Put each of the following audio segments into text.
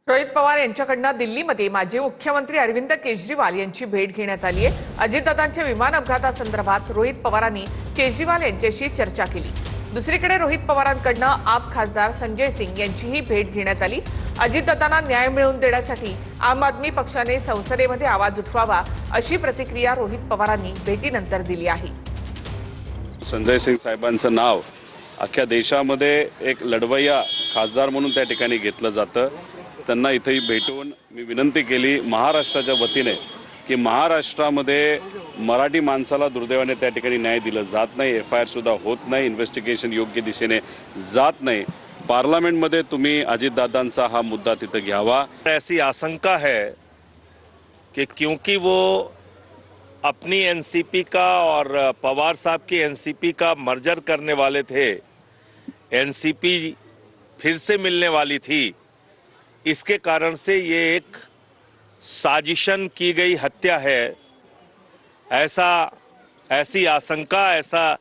रोहित पवार यांच्याकडनं दिल्लीमध्ये माजी मुख्यमंत्री अरविंद केजरीवाल यांची भेट घेण्यात आली आहे। अजितदादांच्या विमान अपघातासंदर्भात रोहित पवारांनी केजरीवाल यांच्याशी चर्चा केली। दुसरीकडे रोहित पवारांकडनं आप खासदार संजय सिंग यांचीही भेट घेण्यात आली। अजितदादांना न्याय मिळवून देण्यासाठी आम आदमी पक्षाने संसदेमध्ये आवाज उठवावा अशी प्रतिक्रिया रोहित पवारांनी भेटीनंतर दिली आहे। संजय सिंग साहेबांचं नाव अख्ख्या देशामध्ये एक लढवय्या खासदार म्हणून त्या ठिकाणी घेतलं जातं। त्यांना इथेही भेटून मी विनंती केली महाराष्ट्राच्या वतीने की महाराष्ट्रामध्ये मराठी माणसाला दुर्दैवाने त्या ठिकाणी न्याय दिला जात नाही, FIR सुद्धा होत नाही, इन्व्हेस्टिगेशन योग्य दिशेने जात नाही। पार्लमेंटमध्ये तुम्ही अजितदादांचा हा मुद्दा तिथे घ्यावा। ऐसी आशंका है कि क्योंकि वो अपनी एनसीपी का और पवार साहब की एनसीपी का मर्जर करने वाले थे, एनसीपी फिर से मिलने वाली थी, इसके कारण से ये एक साजिशन की गई हत्या है, ऐसी आशंका, ऐसा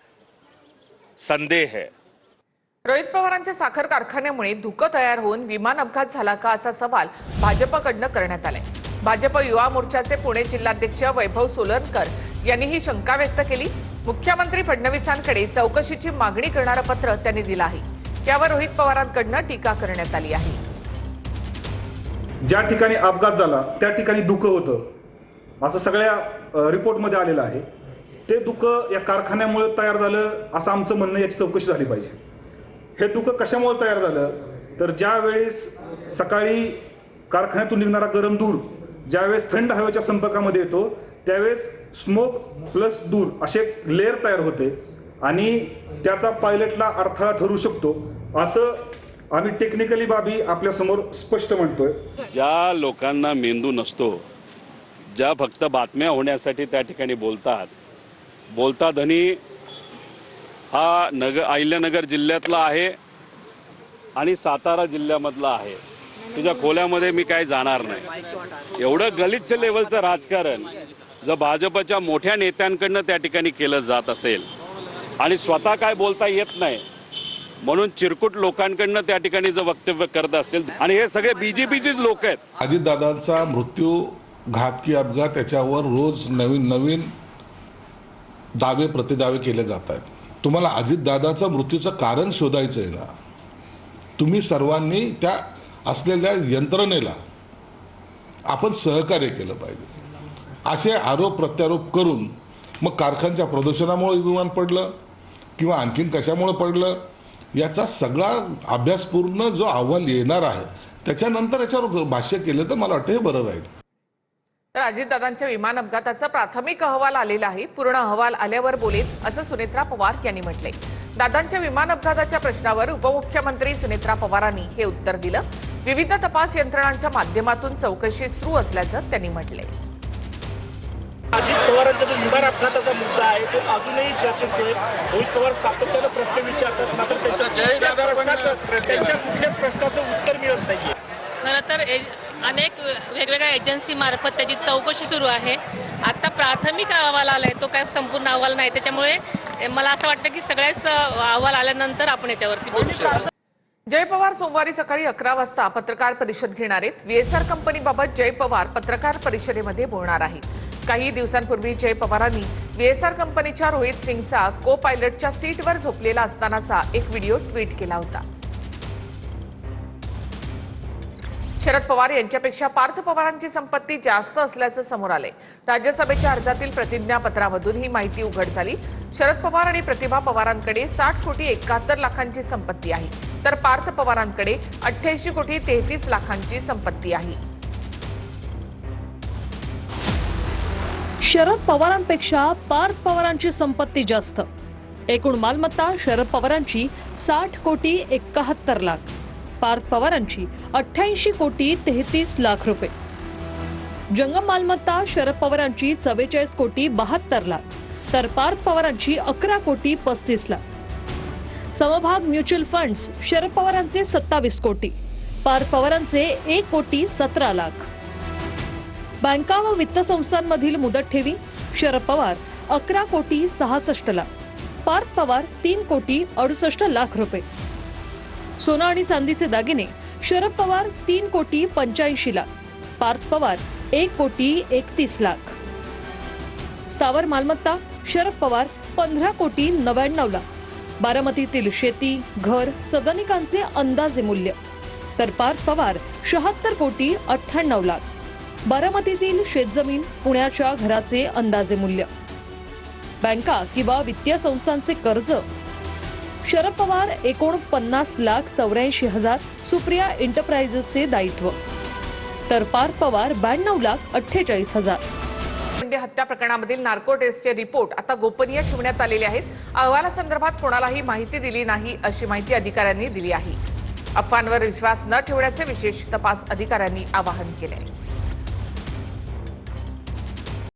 संदेह है। रोहित पवारांच्या साखर कारखान्यामुळे धुकं तयार होऊन विमान अपघात झाला का असा सवाल भाजपकडनं करण्यात आलाय। भाजप युवा मोर्चाचे पुणे जिल्हाध्यक्ष वैभव सोलनकर यांनी ही शंका व्यक्त केली। मुख्यमंत्री फडणवीसांकडे चौकशीची मागणी करणारं पत्र त्यांनी दिलं आहे। यावर रोहित पवारांकडनं टीका करण्यात आली आहे। ज्या ठिकाणी अपघात झाला त्या ठिकाणी धुकं होतं असं सगळ्या रिपोर्टमध्ये आलेलं आहे। ते धुकं या कारखान्यामुळे तयार झालं असं आमचं म्हणणं, याची चौकशी झाली पाहिजे। हे धुकं कशामुळे तयार झालं तर ज्या वेळेस सकाळी कारखान्यातून निघणारा गरम धूर ज्यावेळेस थंड हवेच्या संपर्कामध्ये येतो त्यावेळेस स्मोक प्लस धूर असे लेअर तयार होते आणि त्याचा पायलटला अडथळा ठरू शकतो असं आम्ही टेक्निकली बाबी आपल्या समोर स्पष्ट म्हणतोय। ज्या लोकांना मेंदू नसतो, ज्या फक्त बातम्या होण्यासाठी त्या ठिकाणी बोलतात आणि हा अहिल्यानगर जिल्ह्यातला आहे आणि सातारा जिल्ह्यामधला आहे, तुझ्या खोल्यामध्ये मी काय जाणार नाही। एवढं गलिच्छ लेवलचं राजकारण जर भाजपच्या मोठ्या नेत्यांकडनं त्या ठिकाणी केलं जात असेल आणि स्वतः काय बोलता येत नाही म्हणून चिरकुट लोकांकडनं त्या ठिकाणी जर वक्तव्य करत असतील आणि हे सगळे बीजेपीचेच लोक आहेत। अजितदादांचा मृत्यू घातकी अपघात याच्यावर रोज नवीन दावे प्रतिदावे केले जात आहेत। तुम्हाला अजितदादाचा मृत्यूचं कारण शोधायचं आहे ना, तुम्ही सर्वांनी त्या असलेल्या यंत्रणेला आपण सहकार्य केलं पाहिजे। असे आरोप प्रत्यारोप करून मग कारखान्याच्या प्रदूषणामुळे विमान पडलं किंवा आणखीन कशामुळे पडलं याचा सगळा अभ्यासपूर्ण जो अहवाल येणार आहे त्याच्यानंतर याच्यावर भाष्य केलं तर मला वाटतं हे बरं राहील। तर अजितदादांच्या विमान अपघाताचा प्राथमिक अहवाल आलेला आहे, पूर्ण अहवाल आल्यावर बोलेल असं सुनेत्रा पवार यांनी म्हटलंय। दादांच्या विमान अपघाताच्या प्रश्नावर उपमुख्यमंत्री सुनेत्रा पवारांनी हे उत्तर दिलं। विविध तपास यंत्रणांच्या माध्यमातून चौकशी सुरू असल्याचं त्यांनी म्हटलंय। अजित पवारांचा जो विमान अपघाताचा मुद्दा आहे तो अजूनही चर्चेत आहे। रोहित पवार सातत्यानं प्रश्न विचारतात, मात्र त्यांच्या कुठल्याच प्रश्नाचं उत्तर मिळत नाहीये। खरं तर अनेक वेगवेगळ्या एजन्सी मार्फत त्याची चौकशी सुरू आहे। आता प्राथमिक अहवाल आलाय, तो काय संपूर्ण अहवाल नाही, त्याच्यामुळे मला असं वाटतं की सगळ्याच अहवाल आल्यानंतर आपण याच्यावरती बोलू शकतो। जय पवार सोमवारी सकाळी 11 वाजता पत्रकार परिषद घेणार आहेत। VSR कंपनीबाबत जय पवार पत्रकार परिषदेमध्ये बोलणार आहेत। काही दिवसांपूर्वी जय पवारांनी VSR कंपनीच्या रोहित सिंगचा को पायलटच्या सीटवर झोपलेला असतानाचा एक व्हिडिओ ट्विट केला होता। शरद पवार यांच्यापेक्षा पार्थ पवारांची संपत्ती जास्त असल्याचं समोर आलंय। राज्यसभेच्या अर्जातील प्रतिज्ञापत्रामधून ही माहिती उघड झाली। शरद पवार आणि प्रतिभा पवारांकडे 60 कोटी 71 लाखांची संपत्ती आहे, तर पार्थ पवारांकडे 88 कोटी 33 लाखांची संपत्ती आहे। शरद पवारांपेक्षा पार्थ पवारांची संपत्ती जास्त। एकूण मालमत्ता शरद पवारांची 60 कोटी 71 लाख, पार्थ पवारांची 88 कोटी 33 लाख रुपये। जंगम मालमत्ता शरद पवारांची 44 कोटी 72 लाख, तर पार्थ पवारांची 11 कोटी 35 लाख। समभाग म्युच्युअल फंड्स शरद पवारांचे 27 कोटी, पार्थ पवारांचे 1 कोटी 17 लाख। बँका व वित्त संस्थांमधील मुदत ठेवी शरद पवार 11 कोटी 66 लाख, पार्थ पवार 3 कोटी 68 लाख रुपये। सोनं आणि चांदीचे दागिने शरद पवार 3,85,00,000 लाख, पार्थ पवार 1,31,00,000. स्थावर मालमत्ता शरद पवार 15,99,00,000 लाख. बारामतीतील शेती, घर, सदनिकांचे अंदाजे मूल्य, तर पार्थ पवार 76,98,00,000. बारामतीतील शेतजमीन, पुण्याच्या घराचे अंदाजे मूल्य. बँका किंवा वित्तीय संस्थांचे कर्ज शरद पवार 49,84,000 सुप्रिया एंटरप्राइजेसचे दायित्व, तर पार्थ पवार 92,48,000. भिवंडी हत्या प्रकरणामधील नार्को टेस्टचे रिपोर्ट आता गोपनीय ठेवण्यात आलेले आहेत. अहवालासंदर्भात कोणालाही माहिती दिली नाही अशी माहिती अधिकाऱ्यांनी दिली आहे. अफवांवर विश्वास न ठेवण्याचे विशेष तपास अधिकाऱ्यांनी आवाहन केले आहे.